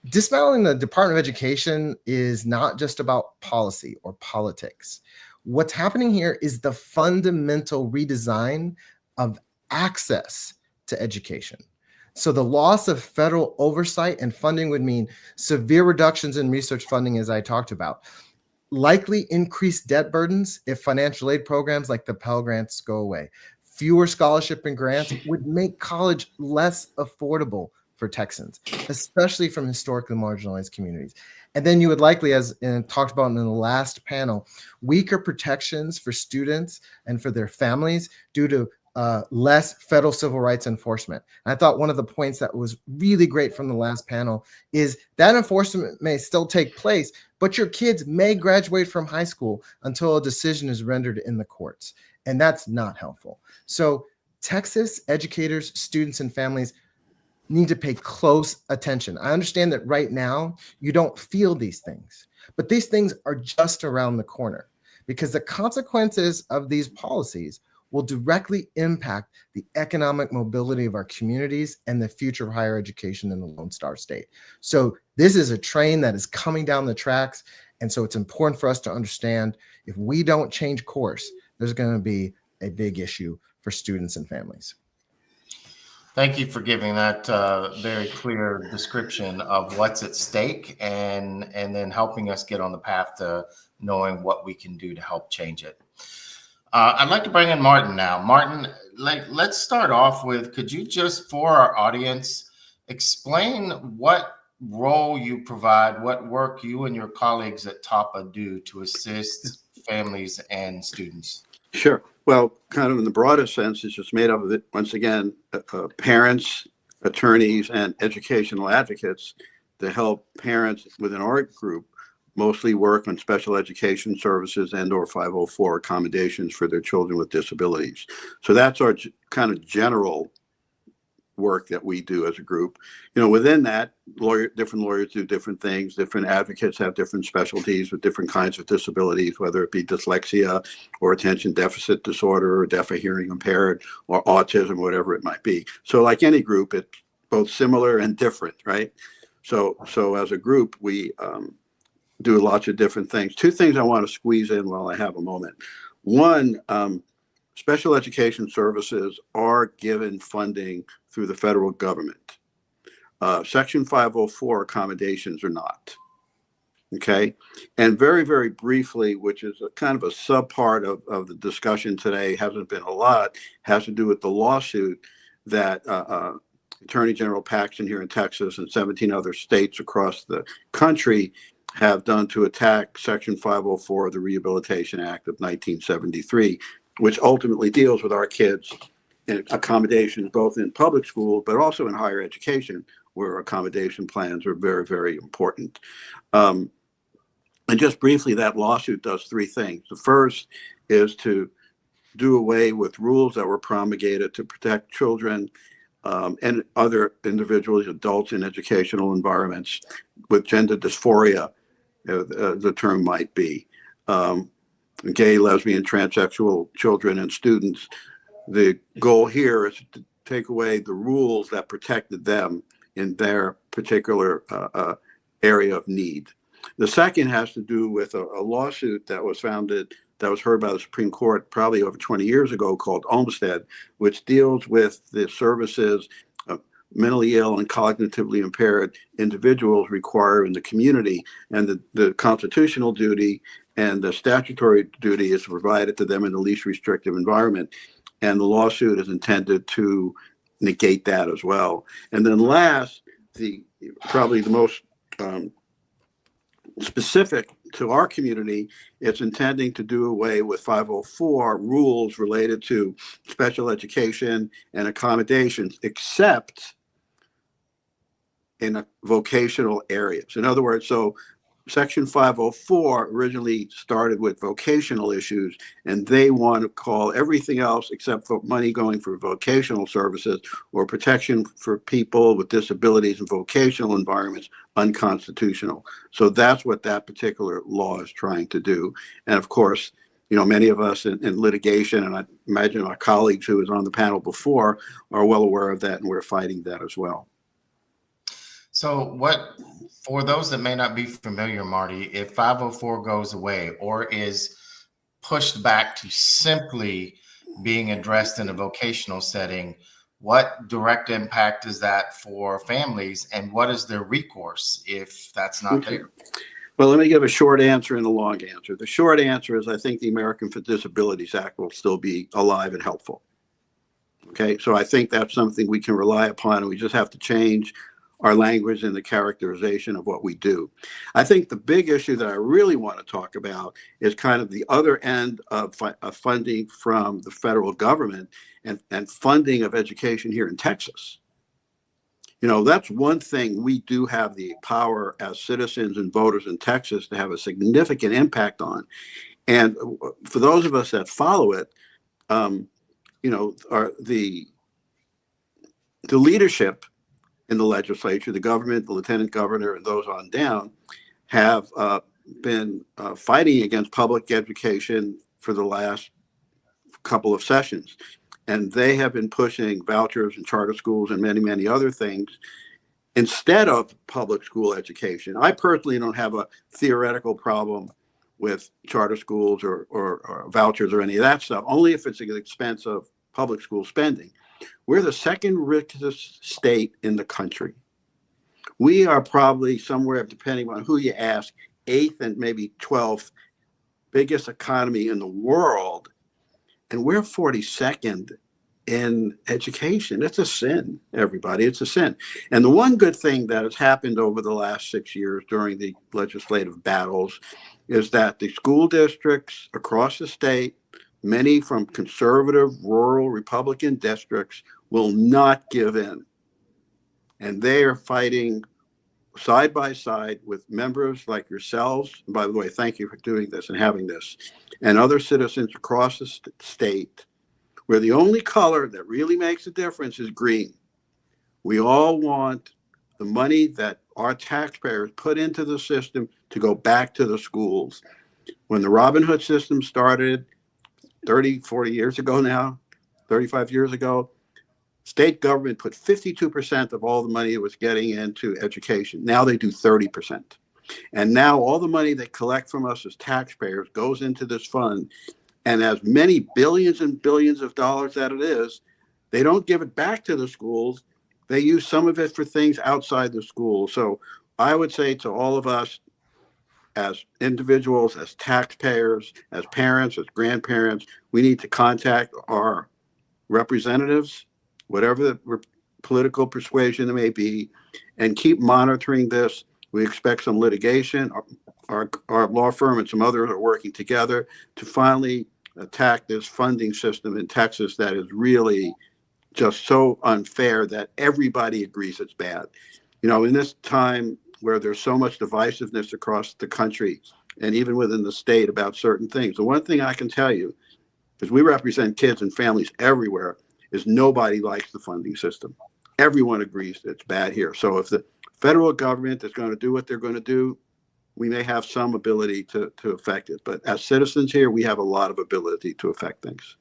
dismantling the Department of Education is not just about policy or politics. What's happening here is the fundamental redesign of access to education. So the loss of federal oversight and funding would mean severe reductions in research funding, as I talked about, likely increased debt burdens if financial aid programs like the Pell Grants go away. Fewer scholarship and grants would make college less affordable for Texans, especially from historically marginalized communities. And then you would likely, as talked about in the last panel, weaker protections for students and for their families due to less federal civil rights enforcement. And I thought one of the points that was really great from the last panel is that enforcement may still take place, but your kids may graduate from high school until a decision is rendered in the courts. And that's not helpful. So Texas educators, students, and families need to pay close attention. I understand that right now you don't feel these things, but these things are just around the corner because the consequences of these policies will directly impact the economic mobility of our communities and the future of higher education in the Lone Star State. So this is a train that is coming down the tracks. And so it's important for us to understand if we don't change course, there's going to be a big issue for students and families. Thank you for giving that very clear description of what's at stake and then helping us get on the path to knowing what we can do to help change it. I'd like to bring in Martin now. Martin, let's start off with, could you just, for our audience, explain what role you provide, what work you and your colleagues at TAPA do to assist families and students? Sure. Well, kind of in the broadest sense, it's just made up of, once again, parents, attorneys, and educational advocates to help parents within our group mostly work on special education services and or 504 accommodations for their children with disabilities. So that's our kind of general work that we do as a group. You know, within that, different lawyers do different things. Different advocates have different specialties with different kinds of disabilities, whether it be dyslexia or attention deficit disorder or deaf or hearing impaired or autism, whatever it might be. So like any group, it's both similar and different, right? So as a group, we do lots of different things. Two things I want to squeeze in while I have a moment. One, special education services are given funding through the federal government. Section 504 accommodations are not. Okay. And very, very briefly, which is a kind of a subpart of the discussion today, hasn't been a lot, has to do with the lawsuit that Attorney General Paxton here in Texas and 17 other states across the country have done to attack Section 504 of the Rehabilitation Act of 1973, which ultimately deals with our kids in accommodations, both in public school, but also in higher education, where accommodation plans are very, very important. And just briefly, that lawsuit does three things. The first is to do away with rules that were promulgated to protect children and other individuals, adults in educational environments with gender dysphoria, the term might be. Gay, lesbian, transsexual children and students. The goal here is to take away the rules that protected them in their particular area of need. The second has to do with a lawsuit that was heard by the Supreme Court probably over 20 years ago called Olmstead, which deals with the services of mentally ill and cognitively impaired individuals require in the community, and the constitutional duty and the statutory duty is provided to them in the least restrictive environment. And the lawsuit is intended to negate that as well. And then last, probably the most specific to our community, it's intending to do away with 504 rules related to special education and accommodations, except in vocational areas. In other words, so Section 504 originally started with vocational issues, and they want to call everything else except for money going for vocational services or protection for people with disabilities in vocational environments unconstitutional. So that's what that particular law is trying to do. And of course, you know, many of us in litigation, and I imagine our colleagues who was on the panel before, are well aware of that, and we're fighting that as well. So for those that may not be familiar, Marty, if 504 goes away or is pushed back to simply being addressed in a vocational setting, what direct impact is that for families, and what is their recourse if that's not there? Well, let me give a short answer and a long answer. The short answer is I think the Americans with Disabilities Act will still be alive and helpful. Okay, so I think that's something we can rely upon, and we just have to change our language and the characterization of what we do. I think the big issue that I really want to talk about is kind of the other end of funding from the federal government and funding of education here in Texas. You know, that's one thing we do have the power as citizens and voters in Texas to have a significant impact on. And for those of us that follow it, you know, the leadership in the legislature, the government, the lieutenant governor, and those on down have been fighting against public education for the last couple of sessions. And they have been pushing vouchers and charter schools and many, many other things instead of public school education. I personally don't have a theoretical problem with charter schools or vouchers or any of that stuff, only if it's at the expense of public school spending. We're the second richest state in the country. We are probably somewhere, depending on who you ask, 8th and maybe 12th biggest economy in the world. And we're 42nd in education. It's a sin, everybody. It's a sin. And the one good thing that has happened over the last 6 years during the legislative battles is that the school districts across the state, many from conservative, rural, Republican districts, will not give in. And they are fighting side by side with members like yourselves. And by the way, thank you for doing this and having this, and other citizens across the state, where the only color that really makes a difference is green. We all want the money that our taxpayers put into the system to go back to the schools. When the Robin Hood system started 30, 40 years ago now, 35 years ago, state government put 52% of all the money it was getting into education. Now they do 30%. And now all the money they collect from us as taxpayers goes into this fund. And as many billions and billions of dollars that it is, they don't give it back to the schools. They use some of it for things outside the school. So I would say to all of us as individuals, as taxpayers, as parents, as grandparents, we need to contact our representatives, whatever the political persuasion it may be, and keep monitoring this. We expect some litigation. Our law firm and some others are working together to finally attack this funding system in Texas that is really just so unfair that everybody agrees it's bad. You know, in this time where there's so much divisiveness across the country and even within the state about certain things, the one thing I can tell you, because we represent kids and families everywhere, is nobody likes the funding system. Everyone agrees that it's bad here. So if the federal government is going to do what they're going to do, we may have some ability to affect it. But as citizens here, we have a lot of ability to affect things.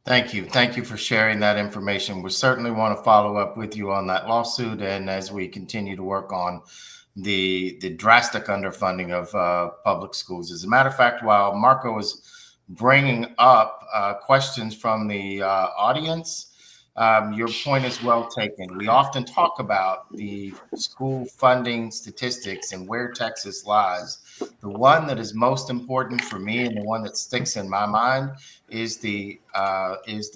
Thank you. Thank you for sharing that information. We certainly want to follow up with you on that lawsuit, and as we continue to work on the drastic underfunding of public schools. As a matter of fact, while Marco was bringing up questions from the audience, your point is well taken. We often talk about the school funding statistics and where Texas lies. The one that is most important for me and the one that sticks in my mind is the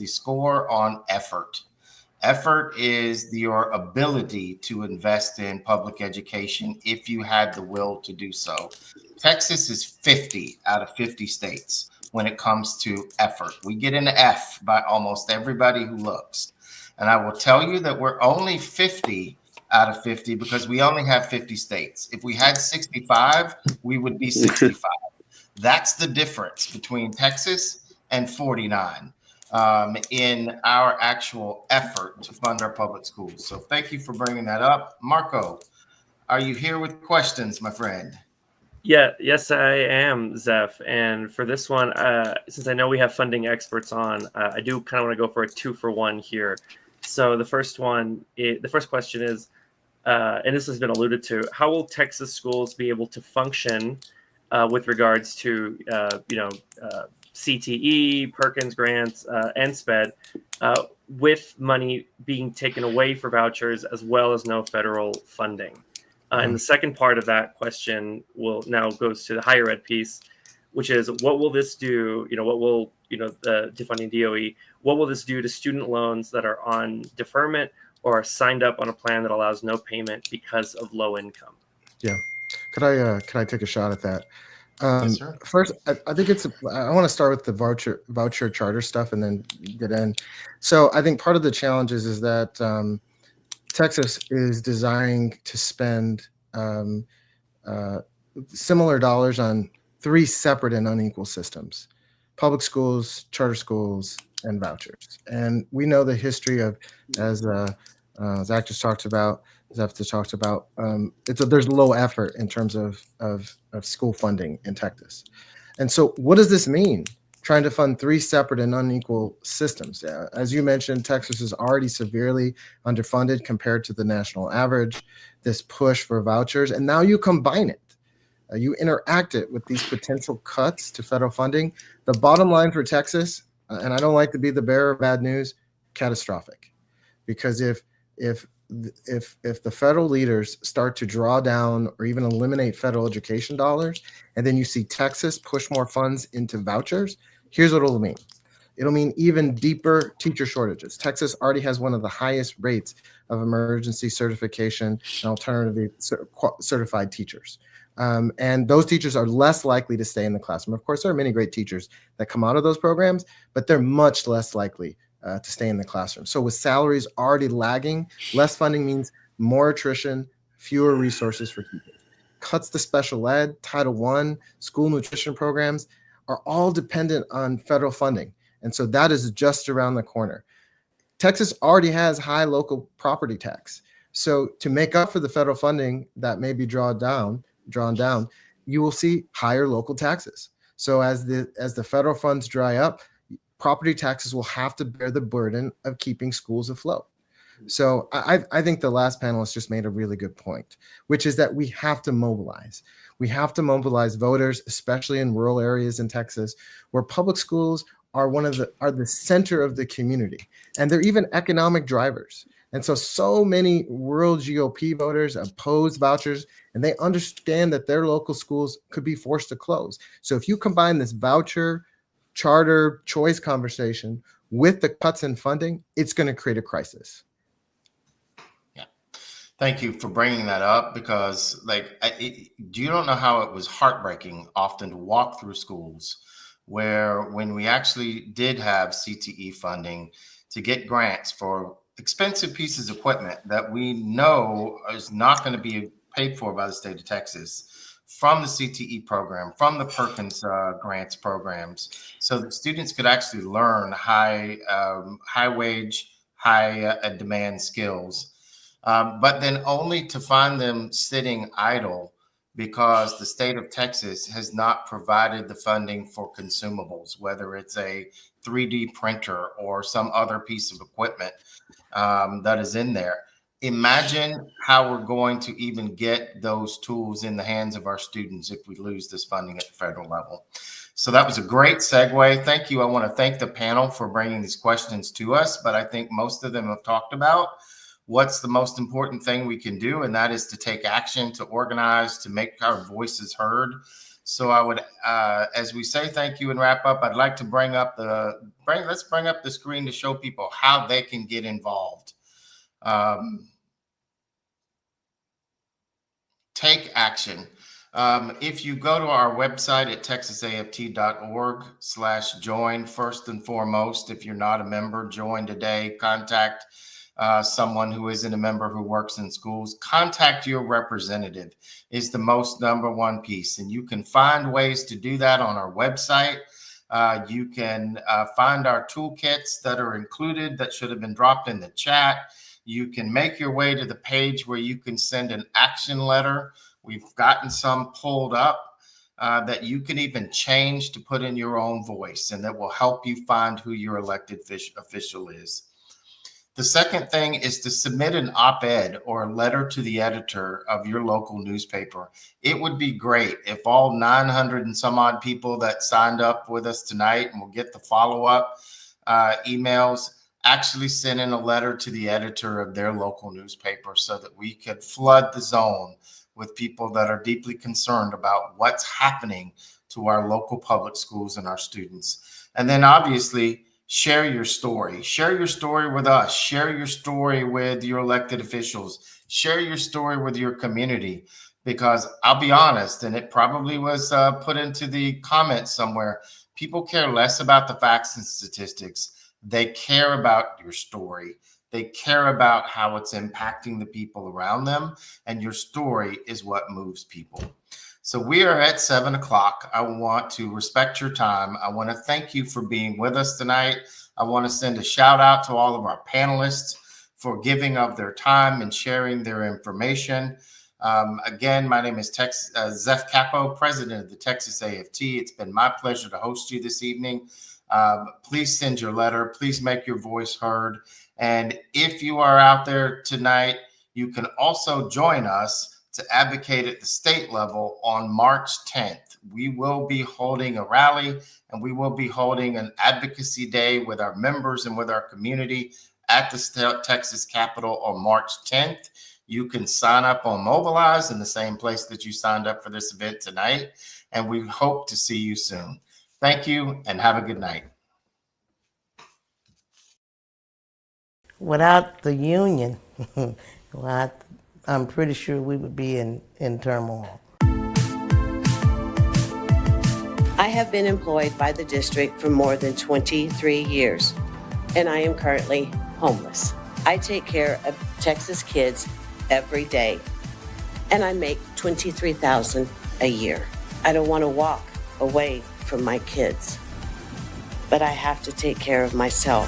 score on effort. Effort is your ability to invest in public education if you had the will to do so. Texas is 50 out of 50 states when it comes to effort. We get an F by almost everybody who looks. And I will tell you that we're only 50 out of 50 because we only have 50 states. If we had 65, we would be 65. That's the difference between Texas and 49 in our actual effort to fund our public schools. So thank you for bringing that up. Marco, are you here with questions, my friend? Yeah, yes, I am, Zeph. And for this one, since I know we have funding experts on, I do kind of want to go for a 2-for-1 here. So the first question is, and this has been alluded to, how will Texas schools be able to function with regards to, CTE, Perkins grants, and SPED, with money being taken away for vouchers as well as no federal funding? And the second part of that question goes to the higher ed piece, which is, what will this do? What will the defunding DOE? What will this do to student loans that are on deferment or are signed up on a plan that allows no payment because of low income? Yeah. Could I take a shot at that? Yes, sir. First, I think I want to start with the voucher charter stuff and then get in. So I think part of the challenges is that Texas is designing to spend uh, similar dollars on three separate and unequal systems: public schools, charter schools, and vouchers. And we know the history of, as Zach just talked about, Zeph just talked about, there's low effort in terms of school funding in Texas. And so what does this mean? Trying to fund three separate and unequal systems. As you mentioned, Texas is already severely underfunded compared to the national average. This push for vouchers, and now you combine it. You interact it with these potential cuts to federal funding. The bottom line for Texas, and I don't like to be the bearer of bad news, catastrophic. Because if the federal leaders start to draw down or even eliminate federal education dollars, and then you see Texas push more funds into vouchers, here's what it'll mean. It'll mean even deeper teacher shortages. Texas already has one of the highest rates of emergency certification and alternatively certified teachers. And those teachers are less likely to stay in the classroom. Of course, there are many great teachers that come out of those programs, but they're much less likely to stay in the classroom. So with salaries already lagging, less funding means more attrition, fewer resources for teachers. Cuts to special ed, Title I, school nutrition programs are all dependent on federal funding. And so that is just around the corner. Texas already has high local property tax. So to make up for the federal funding that may be drawn down, you will see higher local taxes. So as the federal funds dry up, property taxes will have to bear the burden of keeping schools afloat. So I think the last panelist just made a really good point, which is that we have to mobilize. We have to mobilize voters, especially in rural areas in Texas, where public schools are the center of the community, and they're even economic drivers. And so many rural GOP voters oppose vouchers, and they understand that their local schools could be forced to close. So if you combine this voucher, charter, choice conversation with the cuts in funding, it's going to create a crisis. Yeah. Thank you for bringing that up, because you don't know how it was heartbreaking often to walk through schools where, when we actually did have CTE funding to get grants for expensive pieces of equipment that we know is not going to be paid for by the state of Texas, from the CTE program, from the Perkins grants programs, so that students could actually learn high wage, high demand skills, but then only to find them sitting idle because the state of Texas has not provided the funding for consumables, whether it's a 3D printer or some other piece of equipment that is in there. Imagine how we're going to even get those tools in the hands of our students if we lose this funding at the federal level. So that was a great segue. Thank you. I want to thank the panel for bringing these questions to us, but I think most of them have talked about what's the most important thing we can do, and that is to take action, to organize, to make our voices heard. So I would, as we say thank you and wrap up, I'd like to let's bring up the screen to show people how they can get involved. Take action. If you go to our website at texasaft.org/join, first and foremost, if you're not a member, join today. Contact someone who isn't a member who works in schools. Contact your representative is the most number one piece. And you can find ways to do that on our website. You can find our toolkits that are included that should have been dropped in the chat. You can make your way to the page where you can send an action letter. We've gotten some pulled up that you can even change to put in your own voice, and that will help you find who your elected official is. The second thing is to submit an op-ed or a letter to the editor of your local newspaper. It would be great if all 900 and some odd people that signed up with us tonight, and we'll get the follow-up emails, actually sent in a letter to the editor of their local newspaper, so that we could flood the zone with people that are deeply concerned about what's happening to our local public schools and our students. And then obviously, share your story. Share your story with us. Share your story with your elected officials. Share your story with your community, because I'll be honest, and it probably was put into the comments somewhere, people care less about the facts and statistics. They care about your story. They care about how it's impacting the people around them, and your story is what moves people. So we are at 7 o'clock. I want to respect your time. I want to thank you for being with us tonight. I want to send a shout out to all of our panelists for giving of their time and sharing their information. Again, my name is Zeph Capo, president of the Texas AFT. It's been my pleasure to host you this evening. Please send your letter. Please make your voice heard. And if you are out there tonight, you can also join us to advocate at the state level on March 10th. We will be holding a rally, and we will be holding an advocacy day with our members and with our community at the Texas Capitol on March 10th. You can sign up on Mobilize in the same place that you signed up for this event tonight, and we hope to see you soon. Thank you, and have a good night. Without the union, well, I'm pretty sure we would be in turmoil. I have been employed by the district for more than 23 years, and I am currently homeless. I take care of Texas kids every day, and I make $23,000 a year. I don't want to walk away from my kids, but I have to take care of myself.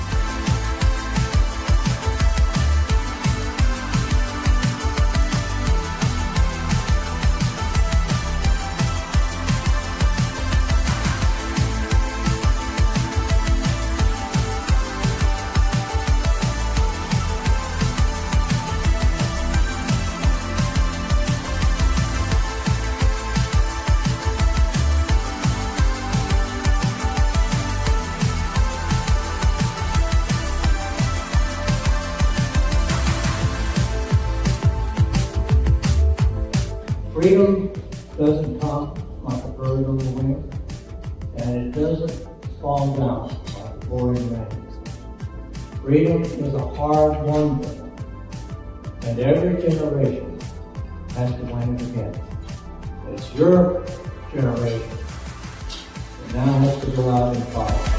Freedom doesn't come like a bird on the wing, and it doesn't fall down like pouring rain. Freedom is a hard-won thing, and every generation has to win it again. It's your generation that now has to go out and fight.